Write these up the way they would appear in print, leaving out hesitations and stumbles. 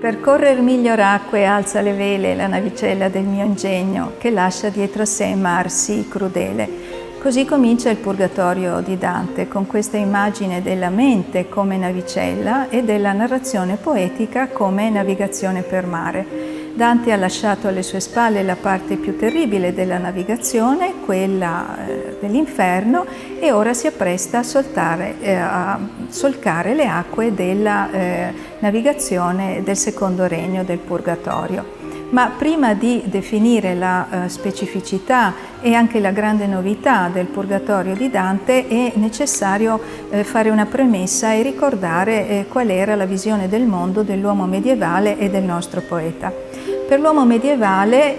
Percorre il miglior acque, alza le vele, la navicella del mio ingegno, che lascia dietro sé mar sì crudele. Così comincia il Purgatorio di Dante, con questa immagine della mente come navicella e della narrazione poetica come navigazione per mare. Dante ha lasciato alle sue spalle la parte più terribile della navigazione, quella dell'inferno, e ora si appresta a solcare le acque della navigazione del secondo regno del Purgatorio. Ma prima di definire la specificità e anche la grande novità del Purgatorio di Dante è necessario fare una premessa e ricordare qual era la visione del mondo dell'uomo medievale e del nostro poeta. Per l'uomo medievale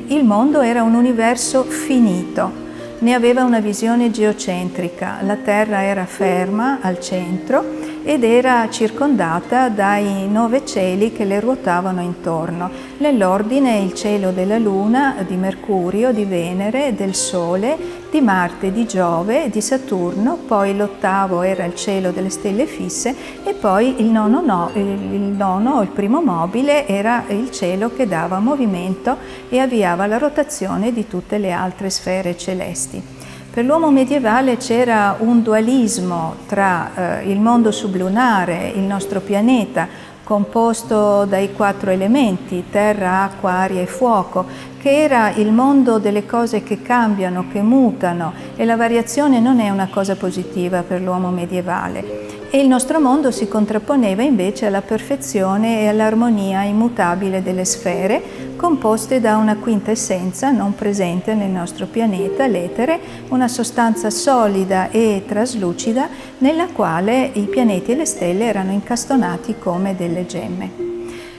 il mondo era un universo finito, ne aveva una visione geocentrica, la Terra era ferma al centro ed era circondata dai 9 cieli che le ruotavano intorno. Nell'ordine il cielo della Luna, di Mercurio, di Venere, del Sole, di Marte, di Giove, di Saturno, poi l'8° era il cielo delle stelle fisse e poi il nono, il primo mobile, era il cielo che dava movimento e avviava la rotazione di tutte le altre sfere celesti. Per l'uomo medievale c'era un dualismo tra il mondo sublunare, il nostro pianeta, composto dai 4 elementi, terra, acqua, aria e fuoco, che era il mondo delle cose che cambiano, che mutano, e la variazione non è una cosa positiva per l'uomo medievale. E il nostro mondo si contrapponeva invece alla perfezione e all'armonia immutabile delle sfere, composte da una quinta essenza non presente nel nostro pianeta, l'etere, una sostanza solida e traslucida nella quale i pianeti e le stelle erano incastonati come delle gemme.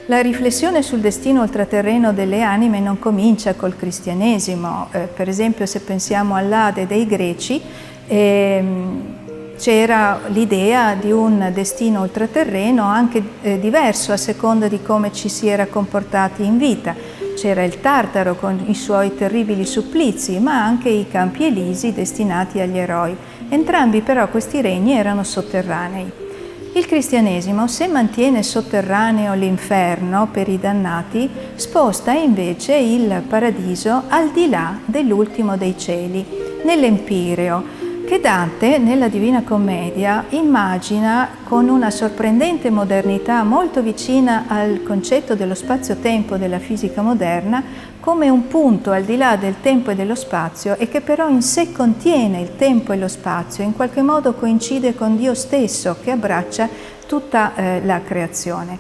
La riflessione sul destino ultraterreno delle anime non comincia col cristianesimo. Per esempio, se pensiamo all'Ade dei Greci, c'era l'idea di un destino ultraterreno anche diverso a seconda di come ci si era comportati in vita. C'era il Tartaro con i suoi terribili supplizi, ma anche i campi elisi destinati agli eroi. Entrambi però questi regni erano sotterranei. Il cristianesimo, se mantiene sotterraneo l'inferno per i dannati, sposta invece il paradiso al di là dell'ultimo dei cieli, nell'Empireo, che Dante, nella Divina Commedia, immagina con una sorprendente modernità molto vicina al concetto dello spazio-tempo della fisica moderna, come un punto al di là del tempo e dello spazio e che però in sé contiene il tempo e lo spazio, in qualche modo coincide con Dio stesso che abbraccia tutta la creazione.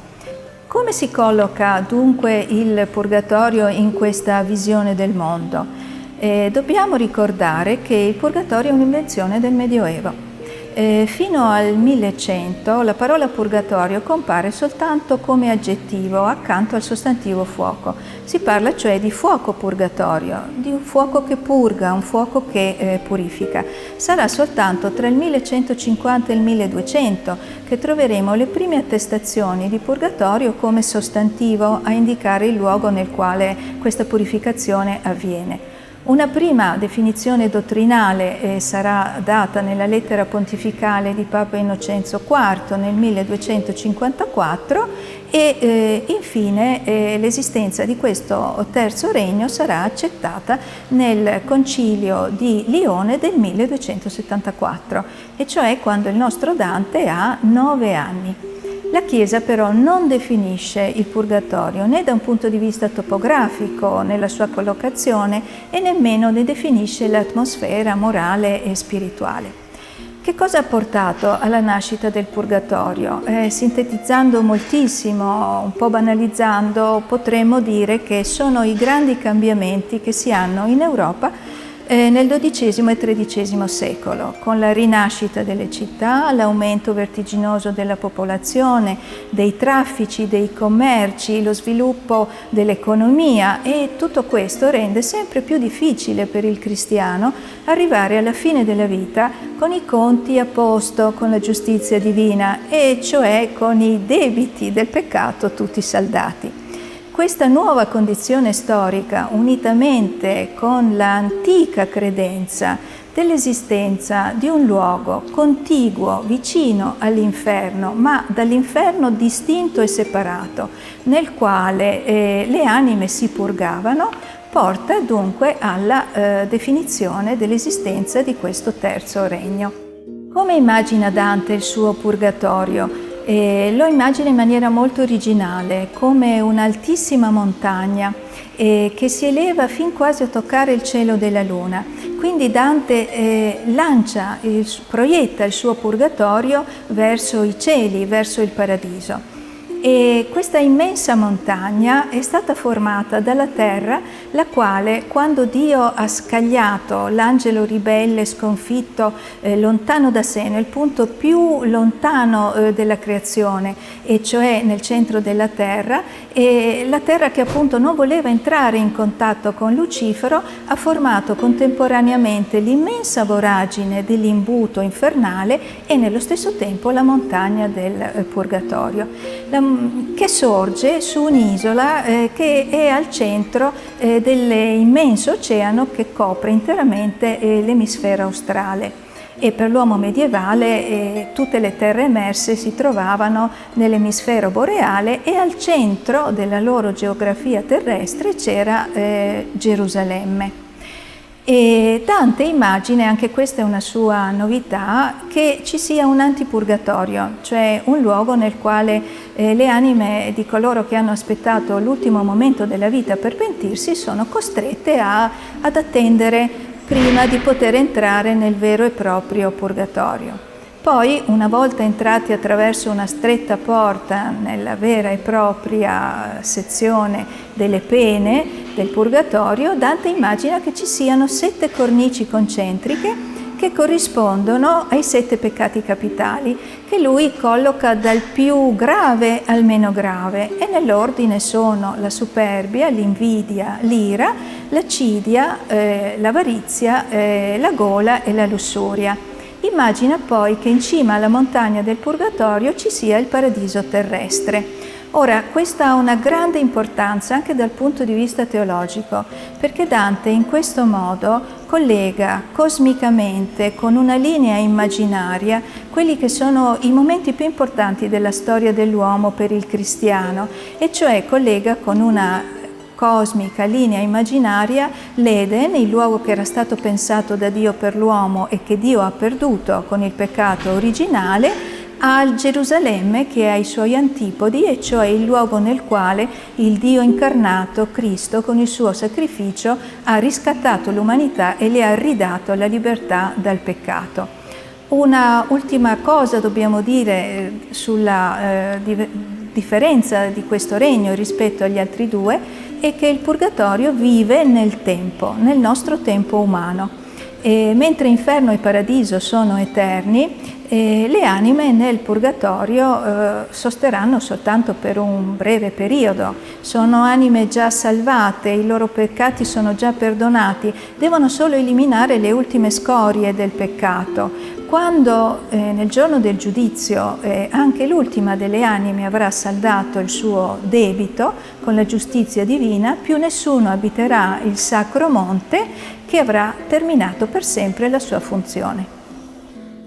Come si colloca dunque il Purgatorio in questa visione del mondo? Dobbiamo ricordare che il Purgatorio è un'invenzione del Medioevo. Fino al 1100 la parola purgatorio compare soltanto come aggettivo accanto al sostantivo fuoco. Si parla cioè di fuoco purgatorio, di un fuoco che purga, un fuoco che purifica. Sarà soltanto tra il 1150 e il 1200 che troveremo le prime attestazioni di purgatorio come sostantivo a indicare il luogo nel quale questa purificazione avviene. Una prima definizione dottrinale sarà data nella lettera pontificale di Papa Innocenzo IV nel 1254 e infine l'esistenza di questo terzo regno sarà accettata nel Concilio di Lione del 1274, e cioè quando il nostro Dante ha 9 anni. La Chiesa però non definisce il purgatorio né da un punto di vista topografico nella sua collocazione e nemmeno ne definisce l'atmosfera morale e spirituale. Che cosa ha portato alla nascita del Purgatorio? Sintetizzando moltissimo, un po' banalizzando, potremmo dire che sono i grandi cambiamenti che si hanno in Europa nel XII e XIII secolo, con la rinascita delle città, l'aumento vertiginoso della popolazione, dei traffici, dei commerci, lo sviluppo dell'economia, e tutto questo rende sempre più difficile per il cristiano arrivare alla fine della vita con i conti a posto con la giustizia divina, e cioè con i debiti del peccato tutti saldati. Questa nuova condizione storica, unitamente con l'antica credenza dell'esistenza di un luogo contiguo, vicino all'inferno, ma dall'inferno distinto e separato, nel quale le anime si purgavano, porta dunque alla definizione dell'esistenza di questo terzo regno. Come immagina Dante il suo purgatorio? Lo immagina in maniera molto originale, come un'altissima montagna che si eleva fin quasi a toccare il cielo della luna. Quindi Dante proietta il suo purgatorio verso i cieli, verso il paradiso. E questa immensa montagna è stata formata dalla terra, la quale, quando Dio ha scagliato l'angelo ribelle sconfitto lontano da sé, nel punto più lontano della creazione, e cioè nel centro della terra, e la terra che appunto non voleva entrare in contatto con Lucifero, ha formato contemporaneamente l'immensa voragine dell'imbuto infernale e nello stesso tempo la montagna del Purgatorio, che sorge su un'isola che è al centro dell'immenso oceano che copre interamente l'emisfero australe. E per l'uomo medievale tutte le terre emerse si trovavano nell'emisfero boreale, e al centro della loro geografia terrestre c'era Gerusalemme. E Dante immagina, anche questa è una sua novità, che ci sia un antipurgatorio, cioè un luogo nel quale le anime di coloro che hanno aspettato l'ultimo momento della vita per pentirsi sono costrette ad attendere prima di poter entrare nel vero e proprio purgatorio. Poi, una volta entrati attraverso una stretta porta nella vera e propria sezione delle pene del purgatorio, Dante immagina che ci siano 7 cornici concentriche che corrispondono ai 7 peccati capitali, che lui colloca dal più grave al meno grave, e nell'ordine sono la superbia, l'invidia, l'ira, l'accidia, l'avarizia, la gola e la lussuria. Immagina poi che in cima alla montagna del Purgatorio ci sia il paradiso terrestre. Ora, questa ha una grande importanza anche dal punto di vista teologico, perché Dante in questo modo collega cosmicamente, con una linea immaginaria, quelli che sono i momenti più importanti della storia dell'uomo per il cristiano, e cioè collega con una cosmica linea immaginaria l'Eden, il luogo che era stato pensato da Dio per l'uomo e che Dio ha perduto con il peccato originale, al Gerusalemme che ha i suoi antipodi, e cioè il luogo nel quale il Dio incarnato, Cristo, con il suo sacrificio ha riscattato l'umanità e le ha ridato la libertà dal peccato. Una ultima cosa dobbiamo dire sulla differenza di questo regno rispetto agli altri due, è che il Purgatorio vive nel tempo, nel nostro tempo umano. Mentre inferno e paradiso sono eterni, le anime nel Purgatorio sosterranno soltanto per un breve periodo. Sono anime già salvate, i loro peccati sono già perdonati, devono solo eliminare le ultime scorie del peccato. Quando nel giorno del giudizio anche l'ultima delle anime avrà saldato il suo debito con la giustizia divina, più nessuno abiterà il sacro monte, che avrà terminato per sempre la sua funzione.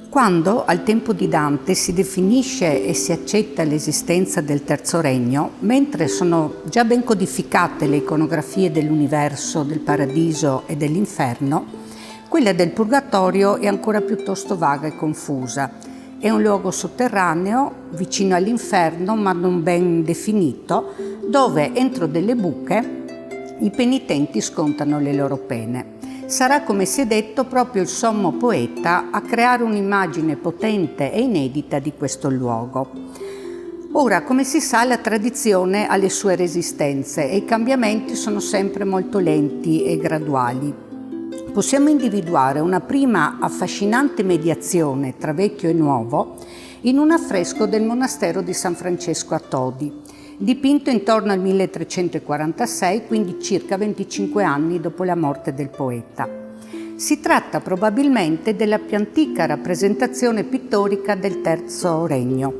Quando al tempo di Dante si definisce e si accetta l'esistenza del terzo regno, mentre sono già ben codificate le iconografie dell'universo, del paradiso e dell'inferno, quella del purgatorio è ancora piuttosto vaga e confusa. È un luogo sotterraneo, vicino all'inferno ma non ben definito, dove entro delle buche i penitenti scontano le loro pene. sarà, come si è detto, proprio il sommo poeta a creare un'immagine potente e inedita di questo luogo. Ora, come si sa, la tradizione ha le sue resistenze e i cambiamenti sono sempre molto lenti e graduali. Possiamo individuare una prima affascinante mediazione tra vecchio e nuovo in un affresco del monastero di San Francesco a Todi, dipinto intorno al 1346, quindi circa 25 anni dopo la morte del poeta. Si tratta probabilmente della più antica rappresentazione pittorica del Terzo Regno,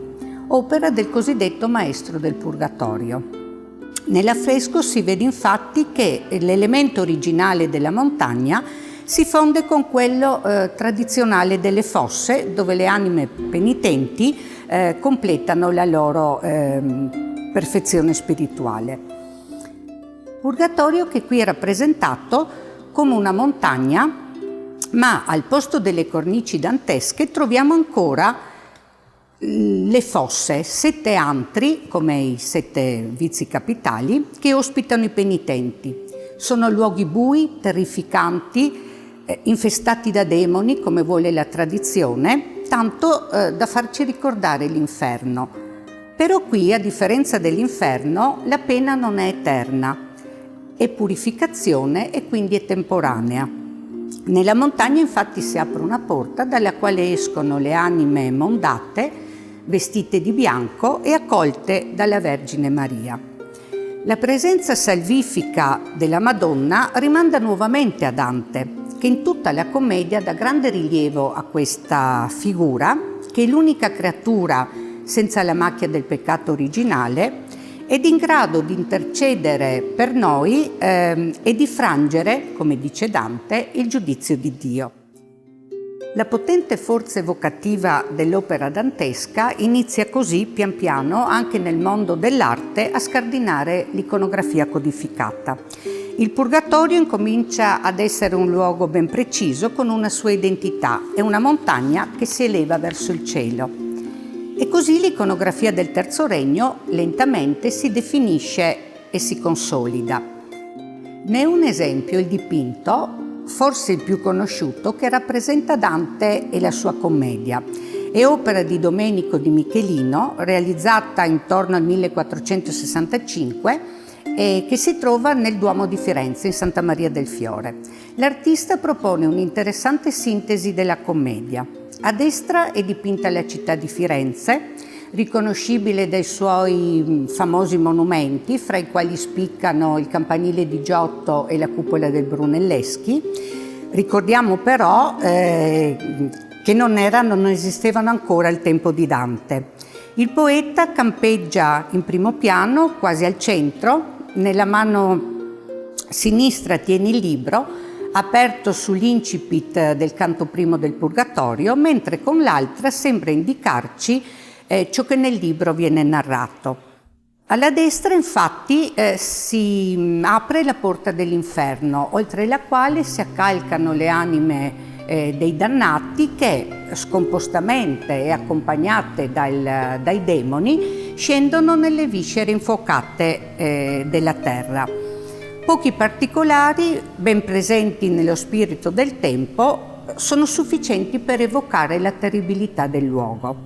opera del cosiddetto Maestro del Purgatorio. Nell'affresco si vede infatti che l'elemento originale della montagna si fonde con quello tradizionale delle fosse, dove le anime penitenti completano la loro perfezione spirituale. Purgatorio che qui è rappresentato come una montagna, ma al posto delle cornici dantesche troviamo ancora le fosse, 7 antri, come i 7 vizi capitali, che ospitano i penitenti. Sono luoghi bui, terrificanti, infestati da demoni, come vuole la tradizione, tanto da farci ricordare l'inferno. Però qui, a differenza dell'inferno, la pena non è eterna, è purificazione e quindi è temporanea. Nella montagna infatti si apre una porta dalla quale escono le anime mondate, vestite di bianco e accolte dalla Vergine Maria. La presenza salvifica della Madonna rimanda nuovamente a Dante, che in tutta la commedia dà grande rilievo a questa figura, che è l'unica creatura senza la macchia del peccato originale ed in grado di intercedere per noi e di frangere, come dice Dante, il giudizio di Dio. La potente forza evocativa dell'opera dantesca inizia così pian piano anche nel mondo dell'arte a scardinare l'iconografia codificata. Il Purgatorio incomincia ad essere un luogo ben preciso con una sua identità, è una montagna che si eleva verso il cielo. E così l'iconografia del Terzo Regno lentamente si definisce e si consolida. Ne è un esempio il dipinto, forse il più conosciuto, che rappresenta Dante e la sua commedia. È opera di Domenico di Michelino, realizzata intorno al 1465 e che si trova nel Duomo di Firenze, in Santa Maria del Fiore. L'artista propone un'interessante sintesi della commedia. A destra è dipinta la città di Firenze, riconoscibile dai suoi famosi monumenti, fra i quali spiccano il campanile di Giotto e la cupola del Brunelleschi. Ricordiamo però che non esistevano ancora al tempo di Dante. Il poeta campeggia in primo piano, quasi al centro, nella mano sinistra tiene il libro, aperto sull'incipit del canto primo del Purgatorio, mentre con l'altra sembra indicarci ciò che nel libro viene narrato. Alla destra infatti si apre la porta dell'inferno, oltre la quale si accalcano le anime dei dannati che, scompostamente e accompagnate dai demoni, scendono nelle viscere infuocate della terra. Pochi particolari, ben presenti nello spirito del tempo, sono sufficienti per evocare la terribilità del luogo.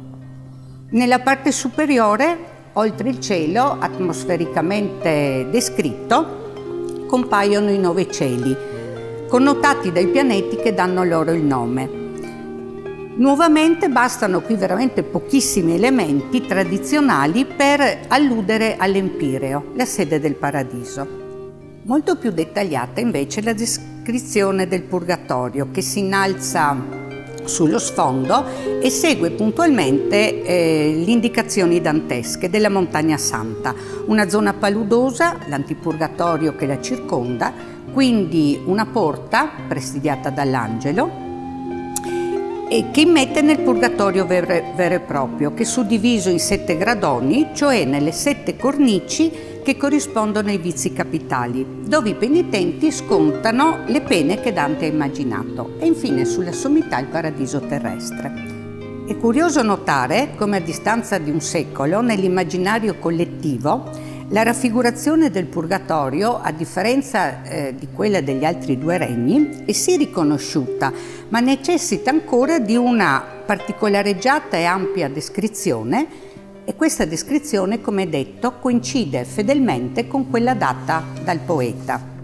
Nella parte superiore, oltre il cielo, atmosfericamente descritto, compaiono i 9 cieli, connotati dai pianeti che danno loro il nome. Nuovamente bastano qui veramente pochissimi elementi tradizionali per alludere all'Empireo, la sede del paradiso. Molto più dettagliata invece la descrizione del Purgatorio, che si innalza sullo sfondo e segue puntualmente le indicazioni dantesche della Montagna Santa, una zona paludosa, l'antipurgatorio che la circonda, quindi una porta presidiata dall'angelo e che immette nel Purgatorio vero e proprio, che è suddiviso in 7 gradoni, cioè nelle 7 cornici che corrispondono ai vizi capitali, dove i penitenti scontano le pene che Dante ha immaginato, e infine sulla sommità il paradiso terrestre. È curioso notare come a distanza di un secolo nell'immaginario collettivo La raffigurazione del Purgatorio, a differenza di quella degli altri due regni, è sì riconosciuta, ma necessita ancora di una particolareggiata e ampia descrizione, e questa descrizione, come detto, coincide fedelmente con quella data dal poeta.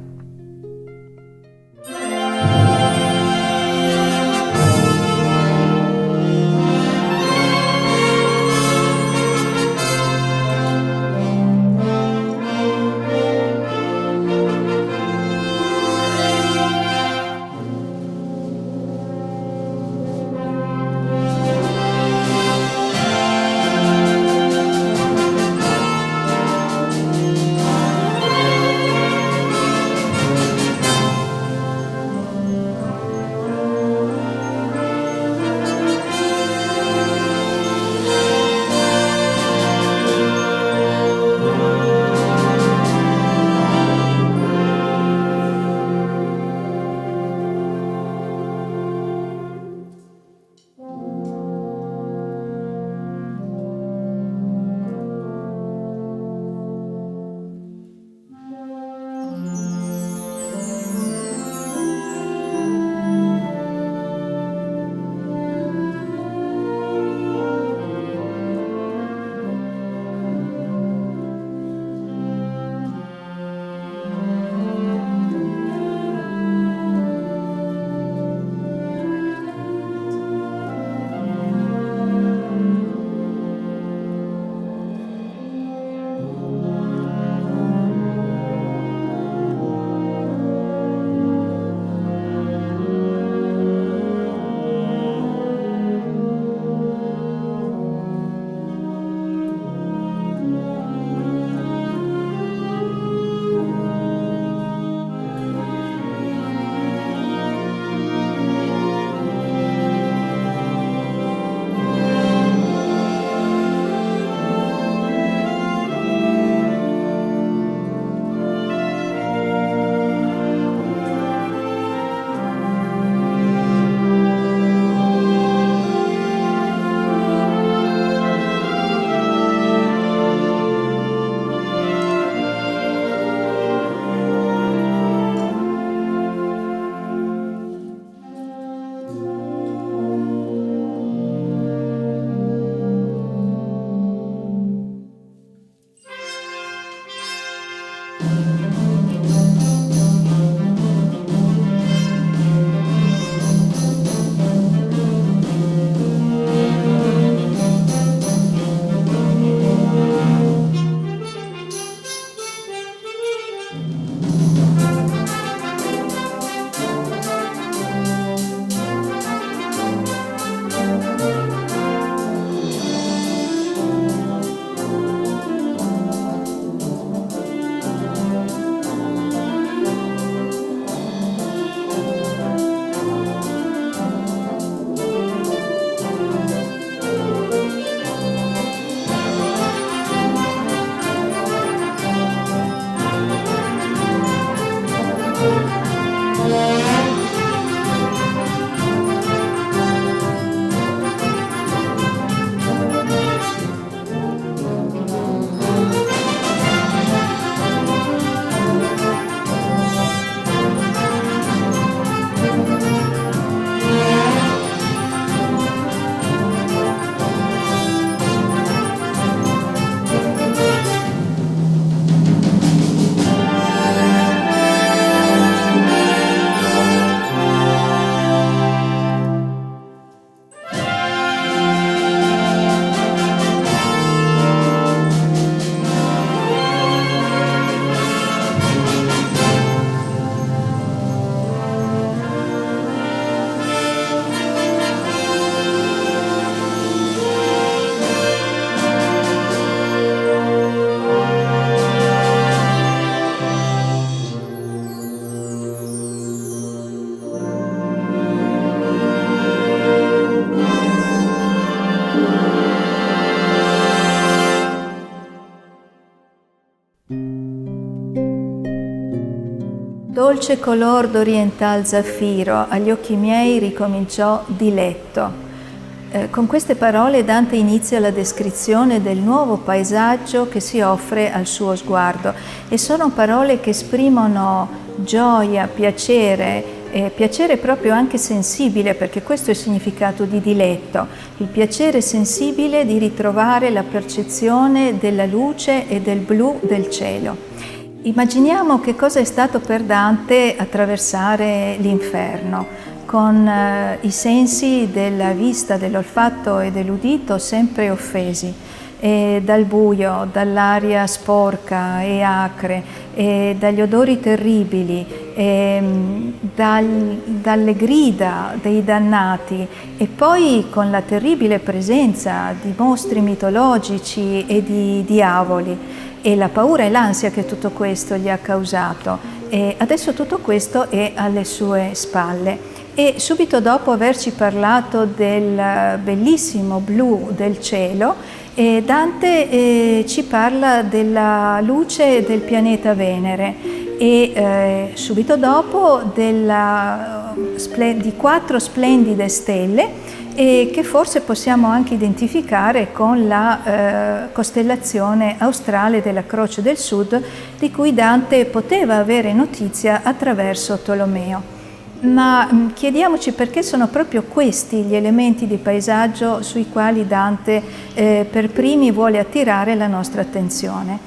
Dolce color d'oriental zaffiro agli occhi miei ricominciò diletto. Con queste parole Dante inizia la descrizione del nuovo paesaggio che si offre al suo sguardo e sono parole che esprimono gioia, piacere, piacere proprio anche sensibile, perché questo è il significato di diletto, il piacere sensibile di ritrovare la percezione della luce e del blu del cielo. Immaginiamo che cosa è stato per Dante attraversare l'inferno, con i sensi della vista, dell'olfatto e dell'udito sempre offesi, e dal buio, dall'aria sporca e acre, e dagli odori terribili, dalle grida dei dannati, e poi con la terribile presenza di mostri mitologici e di diavoli, e la paura e l'ansia che tutto questo gli ha causato. E adesso tutto questo è alle sue spalle. E subito dopo averci parlato del bellissimo blu del cielo, Dante ci parla della luce del pianeta Venere e subito dopo di 4 splendide stelle che forse possiamo anche identificare con la costellazione australe della Croce del Sud, di cui Dante poteva avere notizia attraverso Tolomeo. Ma chiediamoci perché sono proprio questi gli elementi di paesaggio sui quali Dante per primi vuole attirare la nostra attenzione.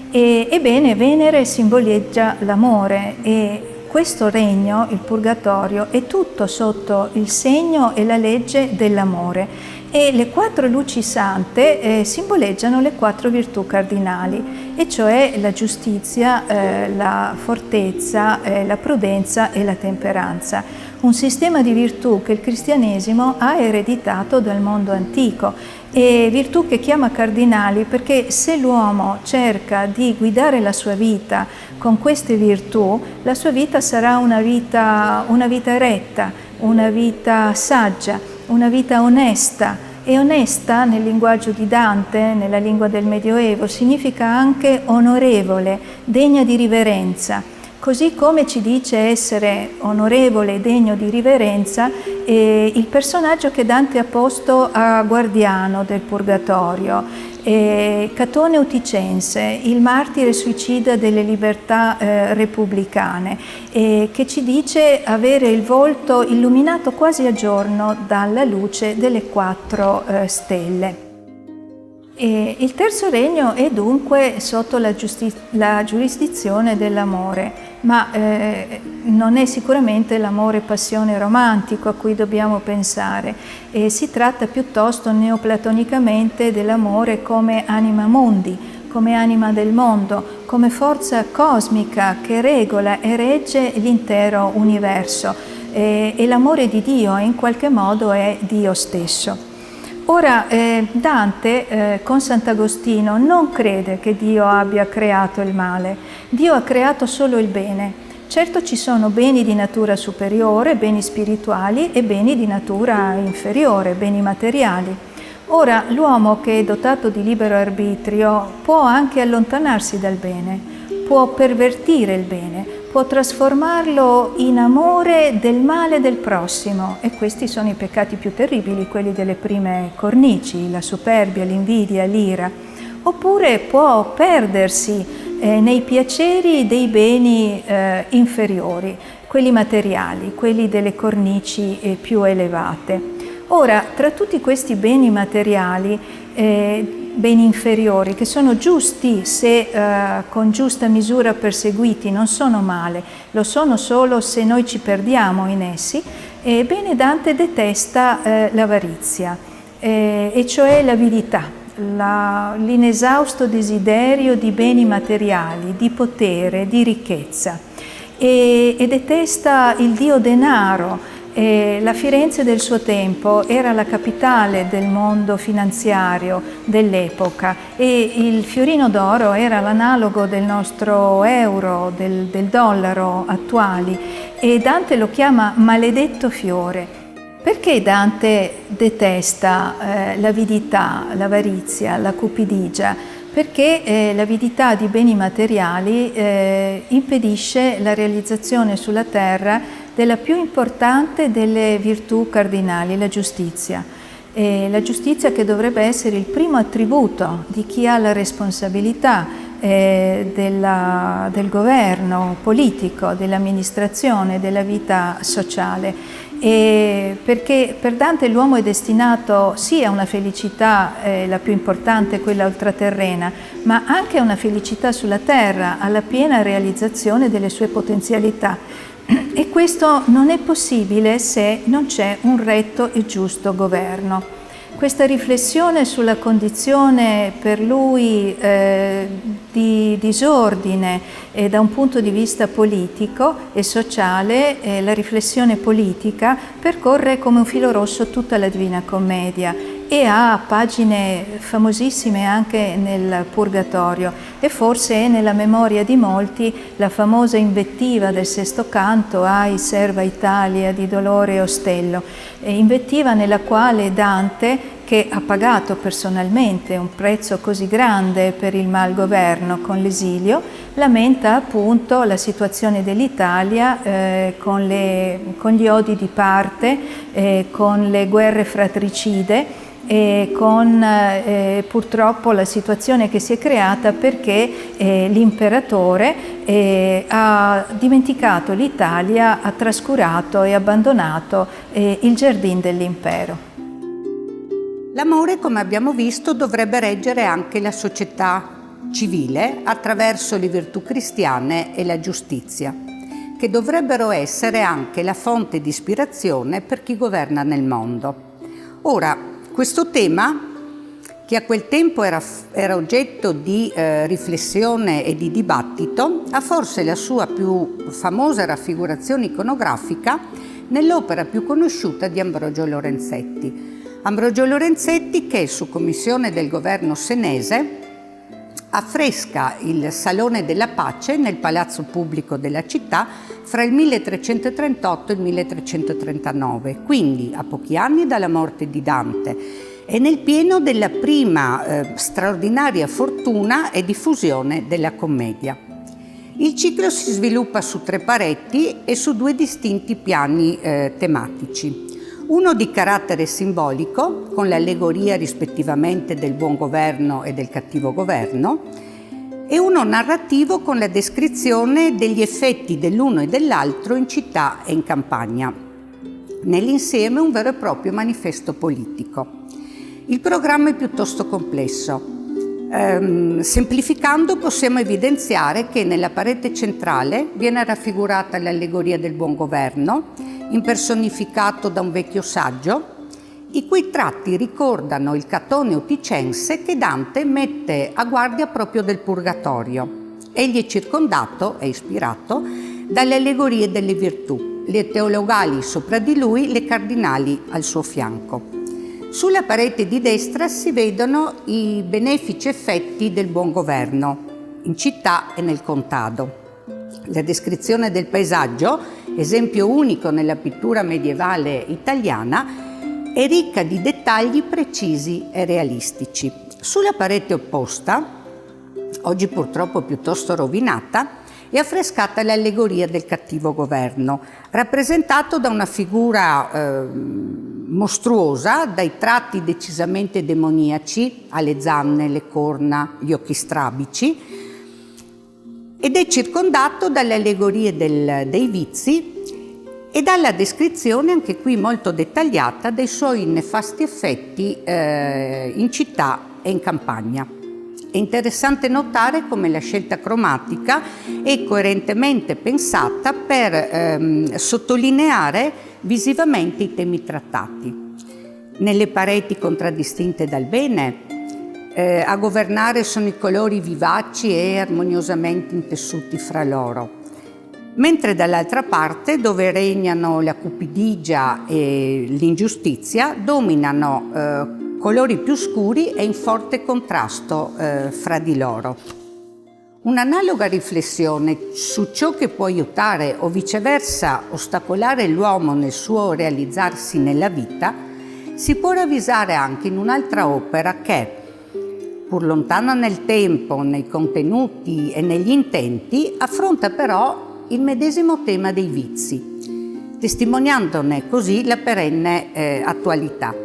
Ebbene, Venere simboleggia l'amore e questo regno, il Purgatorio, è tutto sotto il segno e la legge dell'amore. E le 4 luci sante simboleggiano le 4 virtù cardinali, e cioè la giustizia, la fortezza, la prudenza e la temperanza. Un sistema di virtù che il cristianesimo ha ereditato dal mondo antico, e virtù che chiama cardinali perché se l'uomo cerca di guidare la sua vita con queste virtù, la sua vita sarà una vita retta, una vita saggia, una vita onesta. E onesta, nel linguaggio di Dante, nella lingua del Medioevo, significa anche onorevole, degna di riverenza. Così come ci dice essere onorevole e degno di riverenza il personaggio che Dante ha posto a guardiano del Purgatorio, Catone Uticense, il martire suicida delle libertà repubblicane, che ci dice avere il volto illuminato quasi a giorno dalla luce delle 4 stelle. Il terzo regno è dunque sotto la giurisdizione dell'amore, ma non è sicuramente l'amore passione romantico a cui dobbiamo pensare. Si tratta piuttosto neoplatonicamente dell'amore come anima mundi, come anima del mondo, come forza cosmica che regola e regge l'intero universo. E l'amore di Dio in qualche modo è Dio stesso. Ora, Dante con Sant'Agostino non crede che Dio abbia creato il male, Dio ha creato solo il bene. Certo ci sono beni di natura superiore, beni spirituali e beni di natura inferiore, beni materiali. Ora, l'uomo che è dotato di libero arbitrio può anche allontanarsi dal bene, può pervertire il bene, può trasformarlo in amore del male del prossimo, e questi sono i peccati più terribili, quelli delle prime cornici, la superbia, l'invidia, l'ira. Oppure può perdersi nei piaceri dei beni inferiori, quelli materiali, quelli delle cornici più elevate. Ora, tra tutti questi beni materiali, beni inferiori, che sono giusti se con giusta misura perseguiti, non sono male, lo sono solo se noi ci perdiamo in essi, ebbene Dante detesta l'avarizia, e cioè l'avidità, l'inesausto desiderio di beni materiali, di potere, di ricchezza, e detesta il dio denaro. La Firenze del suo tempo era la capitale del mondo finanziario dell'epoca, e il fiorino d'oro era l'analogo del nostro euro, del dollaro attuali, e Dante lo chiama maledetto fiore. Perché Dante detesta l'avidità, l'avarizia, la cupidigia? Perché l'avidità di beni materiali impedisce la realizzazione sulla terra della più importante delle virtù cardinali, la giustizia. La giustizia che dovrebbe essere il primo attributo di chi ha la responsabilità del governo politico, dell'amministrazione, della vita sociale. Perché per Dante l'uomo è destinato sì a una felicità, la più importante, quella ultraterrena, ma anche a una felicità sulla terra, alla piena realizzazione delle sue potenzialità. E questo non è possibile se non c'è un retto e giusto governo. Questa riflessione sulla condizione per lui di disordine da un punto di vista politico e sociale, la riflessione politica percorre come un filo rosso tutta la Divina Commedia e ha pagine famosissime anche nel Purgatorio, e forse è nella memoria di molti la famosa invettiva del sesto canto "Ai serva Italia di dolore e ostello", invettiva nella quale Dante, che ha pagato personalmente un prezzo così grande per il malgoverno con l'esilio, lamenta appunto la situazione dell'Italia con gli odi di parte, con le guerre fratricide e con purtroppo la situazione che si è creata perché l'imperatore ha dimenticato l'Italia, ha trascurato e abbandonato il giardino dell'impero. L'amore, come abbiamo visto, dovrebbe reggere anche la società civile attraverso le virtù cristiane e la giustizia, che dovrebbero essere anche la fonte di ispirazione per chi governa nel mondo. Ora, questo tema, che a quel tempo era oggetto di riflessione e di dibattito, ha forse la sua più famosa raffigurazione iconografica nell'opera più conosciuta di Ambrogio Lorenzetti. Ambrogio Lorenzetti, che su commissione del governo senese affresca il Salone della Pace nel palazzo pubblico della città fra il 1338 e il 1339, quindi a pochi anni dalla morte di Dante e nel pieno della prima straordinaria fortuna e diffusione della commedia. Il ciclo si sviluppa su 3 pareti e su 2 distinti piani tematici. Uno di carattere simbolico, con l'allegoria rispettivamente del buon governo e del cattivo governo, e uno narrativo con la descrizione degli effetti dell'uno e dell'altro in città e in campagna. Nell'insieme un vero e proprio manifesto politico. Il programma è piuttosto complesso. Semplificando possiamo evidenziare che nella parete centrale viene raffigurata l'allegoria del buon governo, impersonificato da un vecchio saggio, i cui tratti ricordano il Catone uticense che Dante mette a guardia proprio del Purgatorio. Egli è circondato, è ispirato, dalle allegorie delle virtù, le teologali sopra di lui, le cardinali al suo fianco. Sulla parete di destra si vedono i benefici effetti del buon governo, in città e nel contado. La descrizione del paesaggio, esempio unico nella pittura medievale italiana, è ricca di dettagli precisi e realistici. Sulla parete opposta, oggi purtroppo piuttosto rovinata, è affrescata l'allegoria del cattivo governo, rappresentato da una figura mostruosa, dai tratti decisamente demoniaci, ha le zanne, le corna, gli occhi strabici, ed è circondato dalle allegorie dei vizi e dalla descrizione, anche qui molto dettagliata, dei suoi nefasti effetti in città e in campagna. È interessante notare come la scelta cromatica è coerentemente pensata per sottolineare visivamente i temi trattati. Nelle pareti contraddistinte dal bene, a governare sono i colori vivaci e armoniosamente intessuti fra loro, mentre dall'altra parte, dove regnano la cupidigia e l'ingiustizia, dominano colori più scuri e in forte contrasto fra di loro. Un'analoga riflessione su ciò che può aiutare o viceversa ostacolare l'uomo nel suo realizzarsi nella vita si può ravvisare anche in un'altra opera che, pur lontana nel tempo, nei contenuti e negli intenti, affronta però il medesimo tema dei vizi, testimoniandone così la perenne attualità.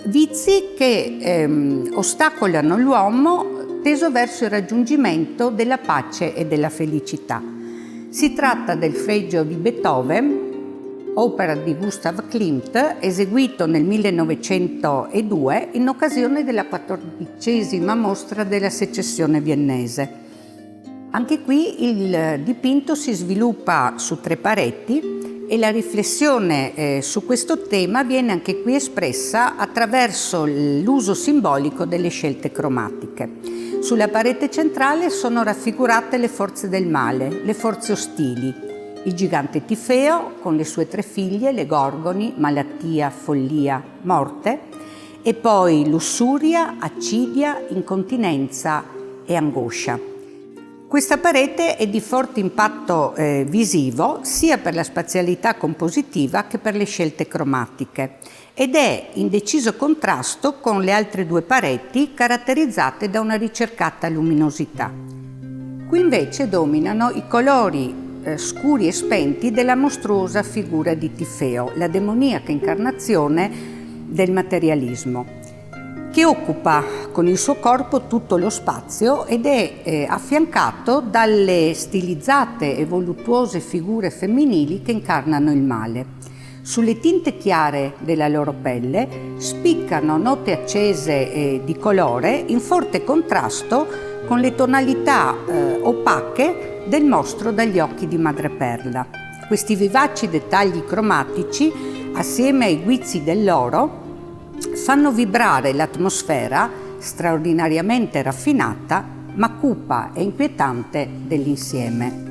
vizi che ostacolano l'uomo teso verso il raggiungimento della pace e della felicità. Si tratta del Fregio di Beethoven, opera di Gustav Klimt, eseguito nel 1902 in occasione della 14ª mostra della Secessione viennese. Anche qui il dipinto si sviluppa su 3 pareti e la riflessione su questo tema viene anche qui espressa attraverso l'uso simbolico delle scelte cromatiche. Sulla parete centrale sono raffigurate le forze del male, le forze ostili, il gigante Tifeo con le sue 3 figlie, le Gorgoni, malattia, follia, morte, e poi lussuria, accidia, incontinenza e angoscia. Questa parete è di forte impatto visivo sia per la spazialità compositiva che per le scelte cromatiche ed è in deciso contrasto con le altre 2 pareti caratterizzate da una ricercata luminosità. Qui invece dominano i colori scuri e spenti della mostruosa figura di Tifeo, la demoniaca incarnazione del materialismo, che occupa con il suo corpo tutto lo spazio ed è affiancato dalle stilizzate e voluttuose figure femminili che incarnano il male. Sulle tinte chiare della loro pelle spiccano note accese di colore in forte contrasto con le tonalità opache del mostro dagli occhi di madreperla. Questi vivaci dettagli cromatici, assieme ai guizzi dell'oro, fanno vibrare l'atmosfera straordinariamente raffinata, ma cupa e inquietante dell'insieme.